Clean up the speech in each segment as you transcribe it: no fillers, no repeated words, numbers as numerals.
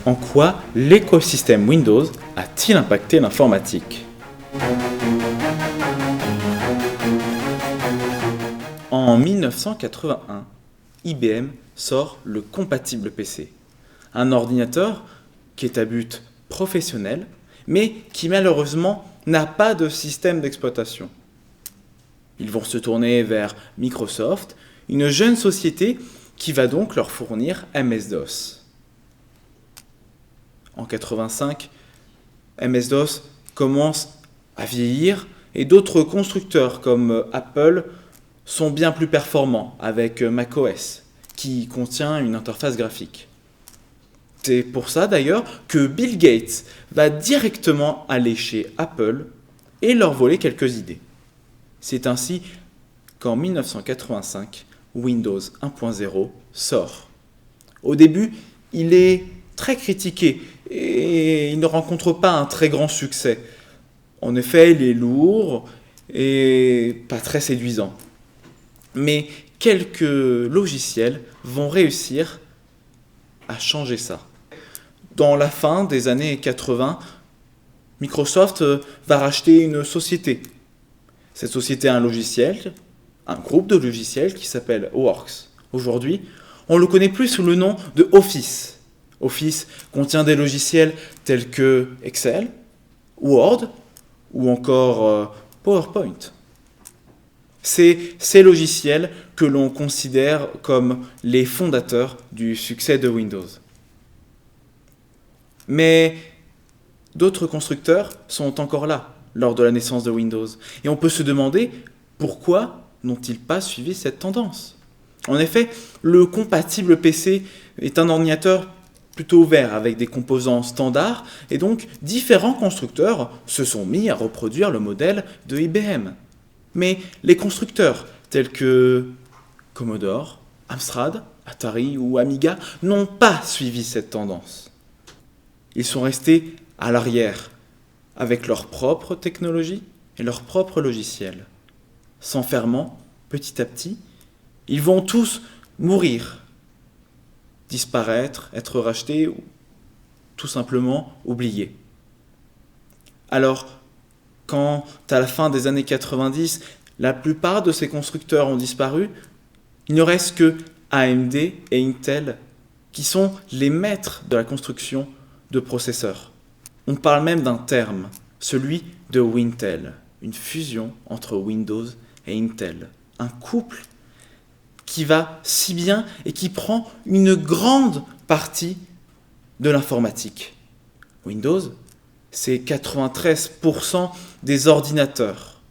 En quoi l'écosystème Windows a-t-il impacté l'informatique ? En 1981, IBM sort le compatible PC, un ordinateur qui est à but professionnel, mais qui malheureusement n'a pas de système d'exploitation. Ils vont se tourner vers Microsoft, une jeune société qui va donc leur fournir MS-DOS. En 1985, MS-DOS commence à vieillir et d'autres constructeurs comme Apple sont bien plus performants avec macOS, qui contient une interface graphique. C'est pour ça d'ailleurs que Bill Gates va directement aller chez Apple et leur voler quelques idées. C'est ainsi qu'en 1985, Windows 1.0 sort. Au début, il est très critiqué et il ne rencontre pas un très grand succès. En effet, il est lourd et pas très séduisant. Mais quelques logiciels vont réussir à changer ça. Dans la fin des années 80, Microsoft va racheter une société. Cette société a un groupe de logiciels qui s'appelle Works. Aujourd'hui, on le connaît plus sous le nom de Office. Office contient des logiciels tels que Excel, Word ou encore PowerPoint. C'est ces logiciels que l'on considère comme les fondateurs du succès de Windows. Mais d'autres constructeurs sont encore là lors de la naissance de Windows. Et on peut se demander pourquoi n'ont-ils pas suivi cette tendance. En effet, le compatible PC est un ordinateur plutôt ouvert avec des composants standards et donc différents constructeurs se sont mis à reproduire le modèle de IBM. Mais les constructeurs tels que Commodore, Amstrad, Atari ou Amiga n'ont pas suivi cette tendance. Ils sont restés à l'arrière avec leur propre technologie et leur propre logiciel. S'enfermant petit à petit, ils vont tous mourir, disparaître, être rachetés ou tout simplement oubliés. Alors, quand à la fin des années 90, la plupart de ces constructeurs ont disparu, il ne reste que AMD et Intel qui sont les maîtres de la construction de processeurs. On parle même d'un terme, celui de Wintel, une fusion entre Windows et Intel, un couple qui va si bien et qui prend une grande partie de l'informatique. Windows, c'est 93% des ordinateurs.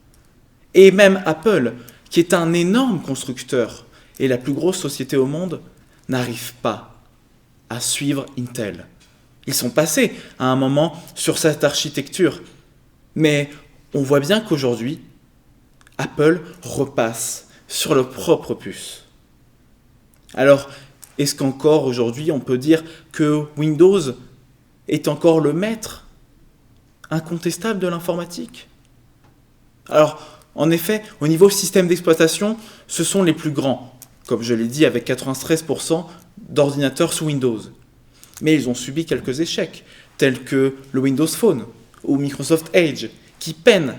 Et même Apple, qui est un énorme constructeur et la plus grosse société au monde, n'arrive pas à suivre Intel. Ils sont passés à un moment sur cette architecture, mais on voit bien qu'aujourd'hui, Apple repasse sur leur propre puce. Alors, est-ce qu'encore aujourd'hui on peut dire que Windows est encore le maître incontestable de l'informatique ? Alors, en effet, au niveau système d'exploitation, ce sont les plus grands, comme je l'ai dit, avec 93% d'ordinateurs sous Windows. Mais ils ont subi quelques échecs, tels que le Windows Phone ou Microsoft Edge, qui peinent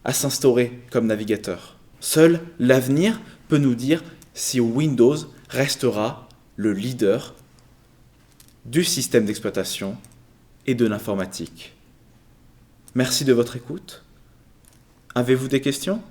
à s'instaurer comme navigateur. Seul l'avenir peut nous dire si Windows restera le leader du système d'exploitation et de l'informatique. Merci de votre écoute. Avez-vous des questions ?